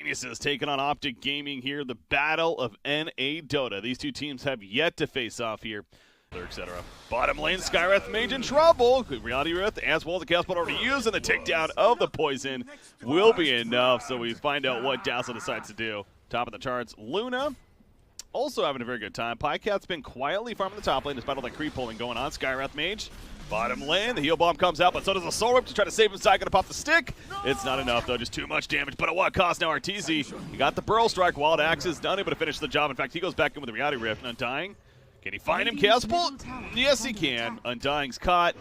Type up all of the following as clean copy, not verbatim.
Geniuses taking on Optic Gaming here, the battle of NA Dota. These two teams have yet to face off here, etc. Bottom lane, Skywrath Mage in trouble. Reality Rift, as well as the Chaos Ball already used, and the takedown of the poison will be enough, so we find out what Dazzle decides to do. Top of the charts, Luna also having a very good time. Pycat's been quietly farming the top lane despite all that creep pulling going on. Skywrath Mage, bottom lane, the heal bomb comes out, but so does the Soul Rip to try to save him side. Gonna pop the stick. It's not enough though, just too much damage. But at what cost now? RTZ, he got the Burrow Strike. Wild Axe is unable to finish the job. In fact, he goes back in with the Reality Rift. Undying, can he find him? Chaos Bolt? Yes, he can. Undying's caught.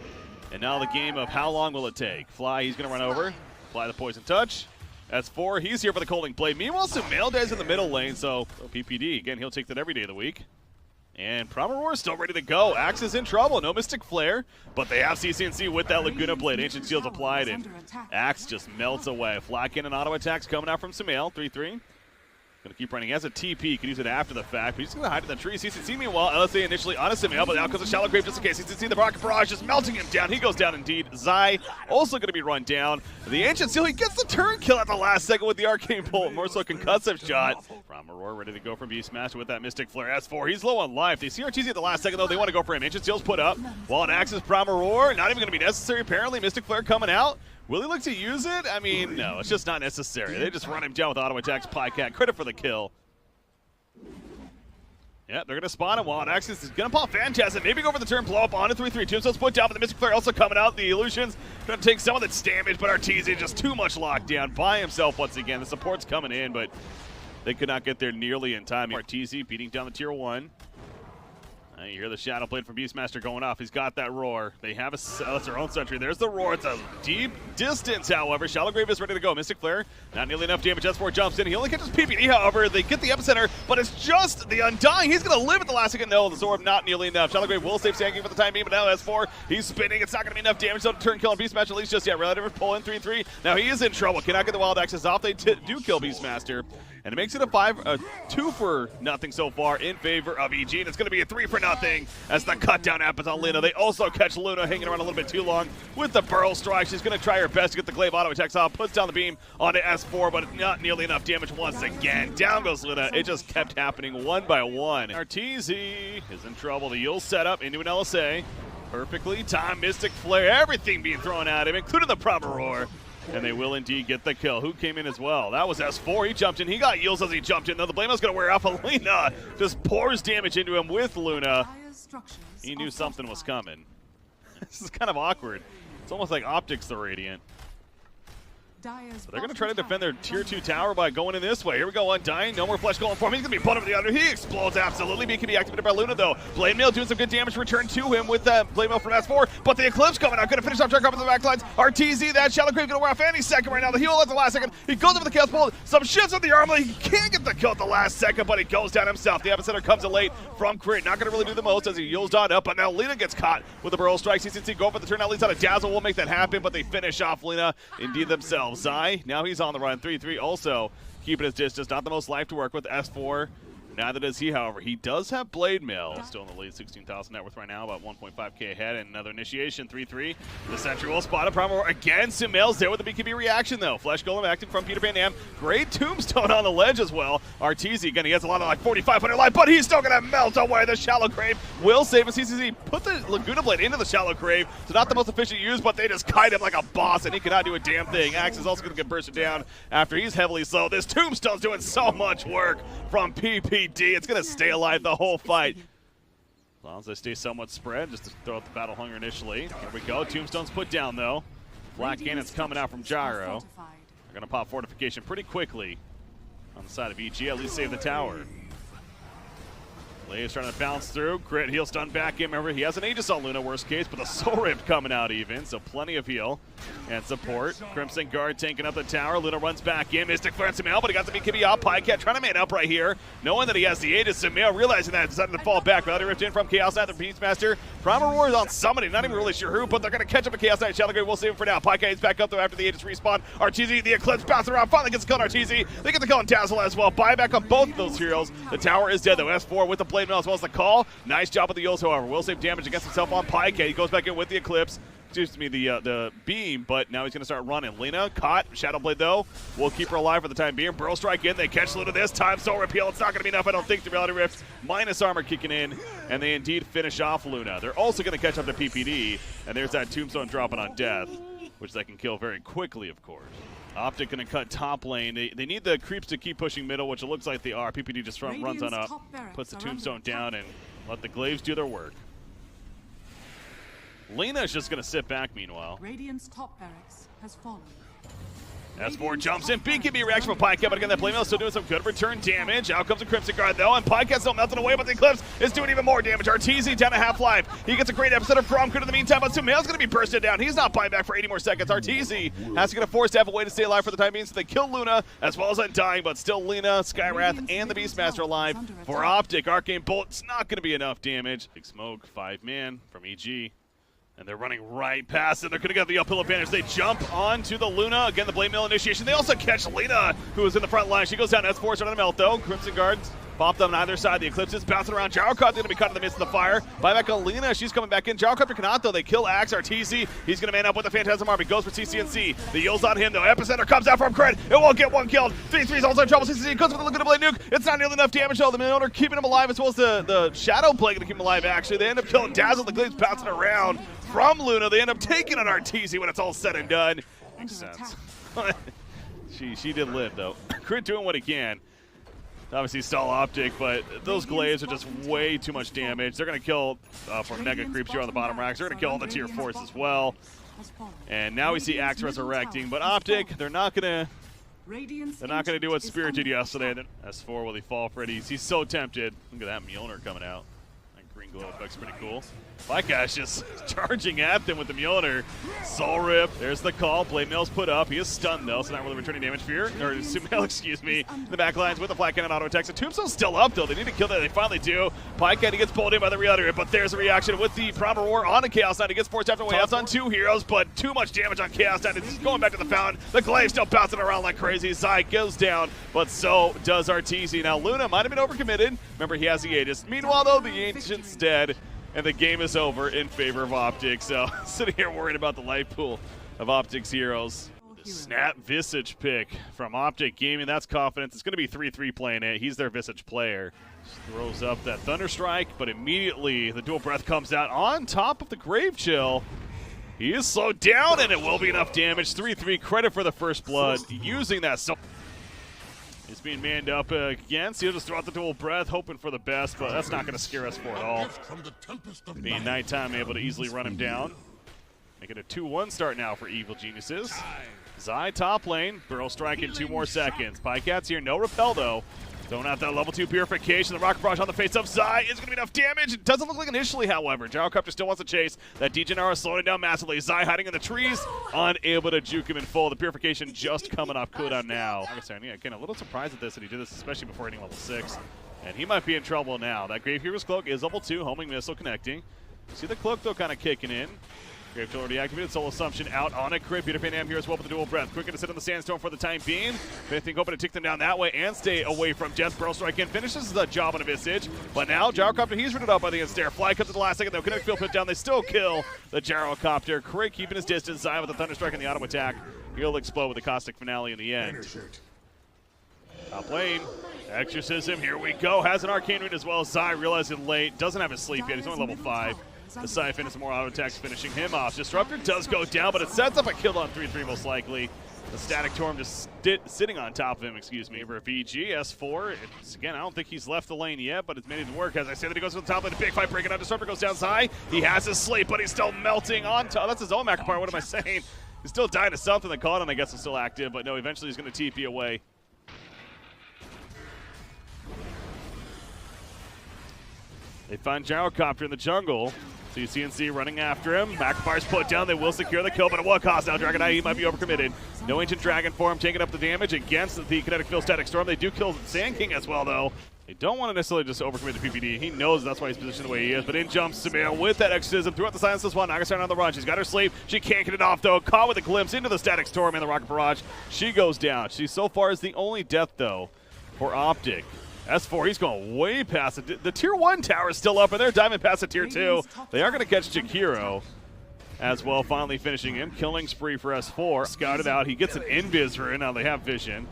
And now the game of how long will it take? Fly, he's gonna run over. Apply the Poison Touch. That's 4. He's here for the Colding Blade. Meanwhile, Sumail dies in the middle lane, so PPD. Again, he'll take that every day of the week. And Promaror is still ready to go. Axe is in trouble. No Mystic Flare, but they have CC&C with that Laguna Blade. Ancient Shield's applied, and Axe just melts away. Flak in and auto attacks coming out from Sumail. 3-3. Gonna keep running. He has a TP, can use it after the fact, but he's gonna hide in the tree. CC&C meanwhile, LSA initially on a Sumail, but out comes a Shallow Grave just in case. CC&C, the Rocket Barrage just melting him down. He goes down indeed. Zai also gonna be run down. The Ancient Seal, he gets the turn kill at the last second with the Arcane Bolt. More so concussive shot. Promaror ready to go from Beastmaster with that Mystic Flare. S4, he's low on life. They see RTZ at the last second though, they want to go for him. Ancient Seal's put up. Wild Axe is Promaror, not even gonna be necessary apparently. Mystic Flare coming out. Will he look to use it? I mean, no, it's just not necessary. They just run him down with auto attacks. Pycat, credit for the kill. Yeah, they're going to spawn him. Wild Axe is going to pop Phantasm. Maybe go for the turn, blow up on a 3-3. Tombstone's put down, but the Mystic Flare also coming out. The Illusion's going to take some of its damage, but RTZ just too much lockdown by himself once again. The support's coming in, but they could not get there nearly in time. RTZ beating down the tier 1. You hear the Shadow Blade from Beastmaster going off. He's got that roar. They have that's their own sentry. There's the roar. It's a deep distance, however. Shallow Grave is ready to go. Mystic Flare, not nearly enough damage. S4 jumps in. He only catches PPD, however. They get the epicenter, but it's just the Undying. He's going to live at the last second. No, the Zorb not nearly enough. Shallow Grave will save Sandking for the time being, but now S4, he's spinning. It's not going to be enough damage to turn kill on Beastmaster, at least just yet. Relative pull in 3-3. Now he is in trouble. Cannot get the Wild Axes off. They do kill Beastmaster. And it makes it a 2-for-0 so far in favor of EG. And it's going to be a 3-for-0 as the cut down happens on Luna. They also catch Luna hanging around a little bit too long with the Burrow Strike. She's going to try her best to get the Glaive auto attacks off. Puts down the beam onto S4, but not nearly enough damage once again. Down goes Luna. It just kept happening one by one. RTZ is in trouble. The Yule set up into an LSA. Perfectly timed Mystic Flare. Everything being thrown at him, including the Promaror. And they will indeed get the kill. Who came in as well? That was S4. He jumped in. He got Yields as he jumped in. Though the Blame was going to wear off. Alina just pours damage into him with Luna. He knew something was coming. This is kind of awkward. It's almost like Optic's the Radiant. But they're going to try to defend their tier 2 tower by going in this way. Here we go, Undying. No more flesh going for him. He's going to be put over the other. He explodes absolutely. He can be activated by Luna, though. Blade Mail doing some good damage return to him with that Blade Mail from S4. But the Eclipse coming out. Going to finish off Dark up in the back lines. RTZ, that Shallow Grave going to wear off any second right now. The heal at the last second. He goes over the Chaos Bolt. Some shifts with the armor. He can't get the kill at the last second, but he goes down himself. The epicenter comes in late from Crit. Not going to really do the most as he heals on up. But now Lina gets caught with the Burrow Strike. CC&C go for the turn. At least out of Dazzle will make that happen, but they finish off Lina indeed themselves. Zai, now he's on the run. 3-3 also keeping his distance. Not the most life to work with. S4, neither does he, however. He does have Blade Mail. Still in the lead, 16,000 net worth right now, about 1.5k ahead. And another initiation, 3-3. The Sentry will spot a Promaror again. Sumail's there with the BKB reaction, though. Flesh Golem acting from Peter Van Dam. Great Tombstone on the ledge as well. RTZ, again, he has a lot of like 4,500 life, but he's still going to melt away. The Shallow Grave will save him. CCC put the Laguna Blade into the Shallow Grave. So not the most efficient use, but they just kite him like a boss, and he cannot do a damn thing. Axe is also going to get bursted down after he's heavily slow. This Tombstone's doing so much work from PPD. It's going to stay alive the whole fight. As long as they stay somewhat spread, just to throw out the Battle Hunger initially. Here we go. Tombstone's put down, though. Black Cannon's coming out from Gyro. They're going to pop Fortification pretty quickly on the side of EG, at least save the tower. Leia's trying to bounce through. Crit, heal stun back in. Remember, he has an Aegis on Luna, worst case, but the Soul Rift coming out even, so plenty of heal and support. Crimson Guard tanking up the tower. Luna runs back in. Mystic Flare and Sumail, but he got the BKB out. Pycat trying to man up right here, knowing that he has the Aegis. Sumail realizing that, decided to fall back. Reality Rift in from Chaos Knight, the Beastmaster. Promaror is on somebody, not even really sure who, but they're going to catch up with Chaos Knight. Shallow Grave will save him for now. Pycat is back up, though, after the Aegis respawn. RTZ, the Eclipse bouncing around, finally gets the kill on RTZ. They get the kill on Dazzle as well. Buyback on both of those heroes. The tower is dead, though. S4 with the Blade Mail as well as the call. Nice job with the Yulls, however. Will save damage against himself on Pycat. He goes back in with the Eclipse. excuse me, the beam, but now he's going to start running. Lena caught. Shadow Blade, though, will keep her alive for the time being. Burrow Strike in. They catch Luna this time. Soul Repeal. It's not going to be enough, I don't think. The Reality Rift minus armor kicking in, and they indeed finish off Luna. They're also going to catch up to PPD, and there's that Tombstone dropping on death, which they can kill very quickly, of course. Optic going to cut top lane. They need the creeps to keep pushing middle, which it looks like they are. PPD just runs on up, puts the Tombstone down, and let the Glaives do their work. Lena's just going to sit back, meanwhile. Radiant's top barracks has fallen. S4 jumps in. BKB reaction from Pycat, but again, that playmail still doing some good return damage. Out comes a Crimson Guard, though, and Pycat's still melting away, but the Eclipse is doing even more damage. Arteezy down to half-life. He gets a great episode of Prom Crit in the meantime, but Sumail's going to be bursted down. He's not buying back for 80 more seconds. Arteezy has to get a force to have a way to stay alive for the time being, so they kill Luna, as well as Undying, but still Lena, Skywrath, and the Beastmaster alive. For Optic, Arcane Bolt, it's not going to be enough damage. Big Smoke, 5-man from EG. And they're running right past it. They're going to get the uphill advantage. They jump onto the Luna. Again, the Blade Mail initiation. They also catch Lena, who is in the front line. She goes down. S4 starting to melt, though. Crimson Guards popped on either side. The Eclipse is bouncing around. Gyrocopter going to be caught in the midst of the fire. Buyback on Lena. She's coming back in. Gyrocopter cannot, though. They kill Axe. Arteezy. He's going to man up with the Phantasm Army. Goes for CCNC. The Yield's on him, though. Epicenter comes out from Crit. It won't get one killed. 3-3's also in trouble. CCNC goes with the Liquid Blade Nuke. It's not nearly enough damage, though. The Millionaire keeping him alive, as well as the Shadow Plague to keep him alive, actually. They end up killing Dazzle. The Glaives bouncing around from Luna. They end up taking on Arteezy when it's all said and done. Makes sense. she did live, though. Crit doing what he can. Obviously stall Optic, but those Glaives are just way too much damage. They're going to kill from Mega Creeps here on the bottom racks. They're going to kill all the tier 4s as well. And now we see Axe resurrecting, but Optic, they're not going to do what Spirit did yesterday. S4, will he fall for it? He's so tempted. Look at that Mjolnir coming out. That green glow effect's pretty cool. Blackcash just charging at them with the Mjolnir. Soul Rip. There's the call. Blade Mail's put up. He is stunned, though, so not really returning damage. Fear, or Sumail, excuse me. The back lines with the flat cannon auto attacks. The Tombstone's still up, though. They need to kill that. They finally do. Pycat, he gets pulled in by the Reality, but there's a reaction with the Proper War on a Chaos Knight. He gets forced after way out on 2 heroes, but too much damage on Chaos Knight. It's going back to the fountain. The Glaive still bouncing around like crazy. Zai goes down, but so does Arteezy. Now, Luna might have been overcommitted. Remember, he has the Aegis. Meanwhile, though, the Ancient's dead. And the game is over in favor of Optic. So sitting here worried about the life pool of Optic's heroes. The Snap Visage pick from Optic Gaming. That's confidence. It's going to be 3-3 playing it. He's their Visage player. Just throws up that Thunder Strike, but immediately the Dual Breath comes out on top of the Grave Chill. He is slowed down, and it will be enough damage. 3-3 credit for the first blood using that. He's being manned up against. He'll just throw out the Dual Breath, hoping for the best, but that's not going to scare us for at all. Being nighttime, able to easily run him down. Making a 2-1 start now for Evil Geniuses. Zai top lane. Burrow Strike in 2 more seconds. Pycat's here. No repel, though. Throwing out that level 2 purification. The Rocket Barrage on the face of Zai is going to be enough damage. It doesn't look like initially, however. Gyrocopter still wants to chase. That Degenerar is slowing it down massively. Zai hiding in the trees, unable to juke him in full. The purification just coming off cooldown now. Like I said, again, a little surprised at this, that he did this, especially before hitting level 6. And he might be in trouble now. That Grave Hero's Cloak is level 2, homing missile connecting. See the Cloak, though, kind of kicking in. Grave Chill already activated. Soul Assumption out on a crit. Peter Pan Am here as well with the Dual Breath. Quicker to sit on the Sandstorm for the time being. Anything hoping to take them down that way and stay away from Death. Burrow Strike in. Finishes the job on a Visage. But now Gyrocopter, he's ridden up by the Ensnare. Fly comes at the last second, though. Kinetic Field put down. They still kill the Gyrocopter. Craig keeping his distance. Zion with the Thunder Strike and the auto attack. He'll explode with the Caustic Finale in the end. Top lane. Exorcism. Here we go. Has an Arcane Rune as well. Zai realizing late. Doesn't have his sleep yet. He's only level 5. The Siphon is more auto attacks, finishing him off. Disruptor does go down, but it sets up a kill on 3-3 most likely. The Static Torm just sitting on top of him, excuse me, for VG. S4, again, I don't think he's left the lane yet, but it's made it work. As I say that he goes to the top lane, a big fight breaking out. Disruptor goes down high. He has his sleep, but he's still melting on top. That's his own Macro part, what am I saying? He's still dying to something. The Cauldron, I guess, is still active, but no, eventually he's going to TP away. They find Gyrocopter in the jungle. CNC running after him. Macrofire's put down. They will secure the kill, but at what cost now? Dragon Eye, he might be overcommitted. No Ancient Dragon form taking up the damage against the Kinetic Field Static Storm. They do kill Sand King as well, though. They don't want to necessarily just overcommit to PPD. He knows that's why he's positioned the way he is, but in jumps Sumail with that Exorcism throughout the silence this one. Nagastar on the run. She's got her sleep. She can't get it off, though. Caught with a glimpse into the Static Storm and the Rocket Barrage. She goes down. She so far is the only death, though, for Optic. S4, he's going way past it. The Tier 1 tower is still up, and they're diving past the Tier 2. They are going to catch Jakiro. as well, finally finishing him. Killing spree for S4. Scouted out. He gets an invis for it. Now they have vision.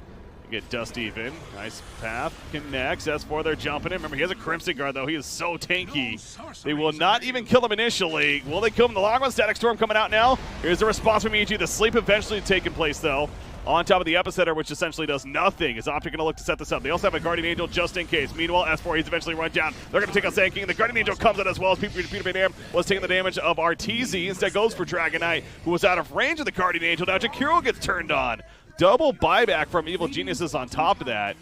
Get dust even. Nice path. Connects. S4, they're jumping him. Remember, he has a Crimson Guard, though. He is so tanky. They will not even kill him initially. Will they kill him in the long run? Static Storm coming out now. Here's the response from EG. The sleep eventually taking place, though. On top of the Epicenter, which essentially does nothing. Is Optic going to look to set this up? They also have a Guardian Angel just in case. Meanwhile, S4, he's eventually run down. They're going to take out Sand King. The Guardian Angel comes out as well as Peter Van Dam was taking the damage of RTZ. Instead goes for Dragon Knight, who was out of range of the Guardian Angel. Now Jakiro gets turned on. Double buyback from Evil Geniuses on top of that.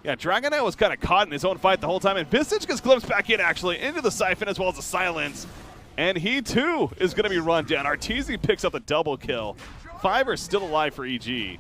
Yeah, Dragon Knight was kind of caught in his own fight the whole time, and Visage gets glimpsed back in, actually, into the Siphon as well as the Silence. And he, too, is going to be run down. Arteezy picks up the double kill. Fiverr still alive for EG.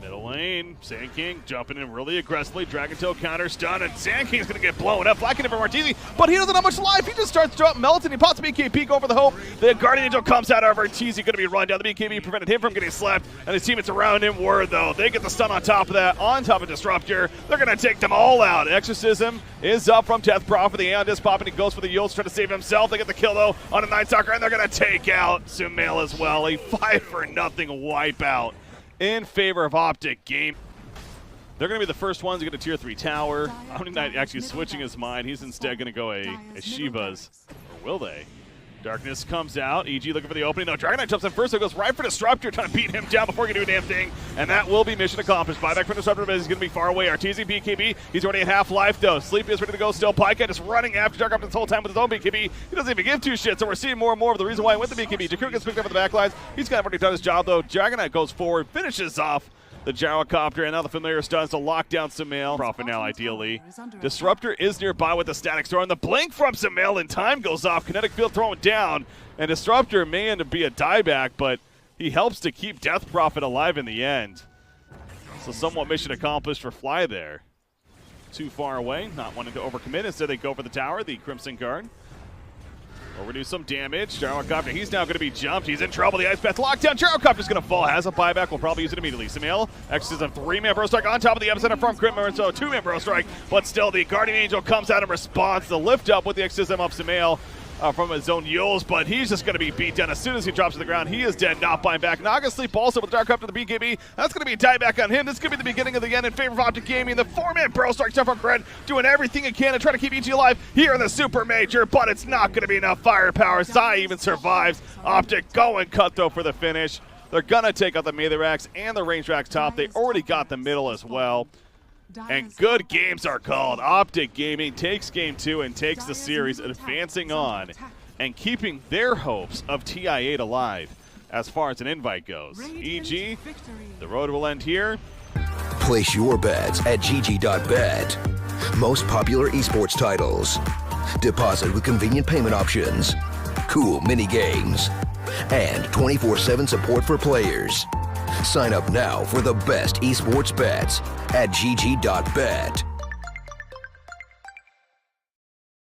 Middle lane, Sand King jumping in really aggressively. Dragon Tail counter stun, and Sand King's going to get blown up. Blacking it from Arteezy, but he doesn't have much life. He just starts to melt, and he pops BKB over the hope. The Guardian Angel comes out of Arteezy, going to be run down. The BKB prevented him from getting slapped, and his teammates around him were, though. They get the stun on top of that, on top of Disruptor. They're going to take them all out. Exorcism is up from Death Prophet. The Aeon Disc popping, he goes for the Yols, trying to save himself. They get the kill, though, on a Night Stalker, and they're going to take out Sumail as well. A 5-0 wipeout in favor of Optic game. They're going to be the first ones to get a tier 3 tower. Omni Knight actually switching his mind. He's instead going to go a Shiva's. Or will they? Darkness comes out. EG looking for the opening. No, Dragon Knight jumps in first, so goes right for Disruptor, trying to beat him down before he can do a damn thing. And that will be mission accomplished. Buyback for Disruptor, but he's going to be far away. Arteezy, BKB, he's already at half life, though. Sleepy is ready to go still. Pyka just running after Dark this whole time with his own BKB. He doesn't even give two shits, so we're seeing more and more of the reason why he went the BKB. Jakiro gets picked up with the backlines. He's kind of already done his job, though. Dragon Knight goes forward, finishes off the gyrocopter, and now the familiar stuns to lock down Sumail. Profit now, ideally. Disruptor is nearby with the Static Storm. The blink from Sumail, and time goes off. Kinetic Field thrown down, and Disruptor may end up be a dieback, but he helps to keep Death Prophet alive in the end. So somewhat mission accomplished for Fly there. Too far away, not wanting to overcommit. Instead, they go for the tower, the Crimson Guard. Overdo some damage. Gyrocopter, he's now going to be jumped. He's in trouble. The Ice Path lockdown. Gyrocopter's going to fall. Has a buyback. We'll probably use it immediately. Sumail, Exorcism, 3-man Burrow Strike on top of the Epicenter from Crimson, so 2-man Burrow Strike. But still, the Guardian Angel comes out and responds. The lift up with the Exorcism of Sumail from his own Yols, but he's just going to be beat down as soon as he drops to the ground. He is dead, not buying back. Naga Sleep also with Dark up to the BKB. That's going to be a dieback on him. This could be the beginning of the end in favor of Optic Gaming. The 4-man Burrow Strike stuff from Gred, doing everything he can to try to keep EG alive here in the Super Major, but it's not going to be enough firepower. Zai even survives. Optic going cutthroat for the finish. They're going to take out the Matherax and the Range Rax top. They already got the middle as well. And good games are called. Optic Gaming takes game 2 and takes the series, advancing on and keeping their hopes of TI8 alive as far as an invite goes. EG, the road will end here. Place your bets at gg.bet. Most popular esports titles. Deposit with convenient payment options. Cool mini games. And 24/7 support for players. Sign up now for the best esports bets at gg.bet.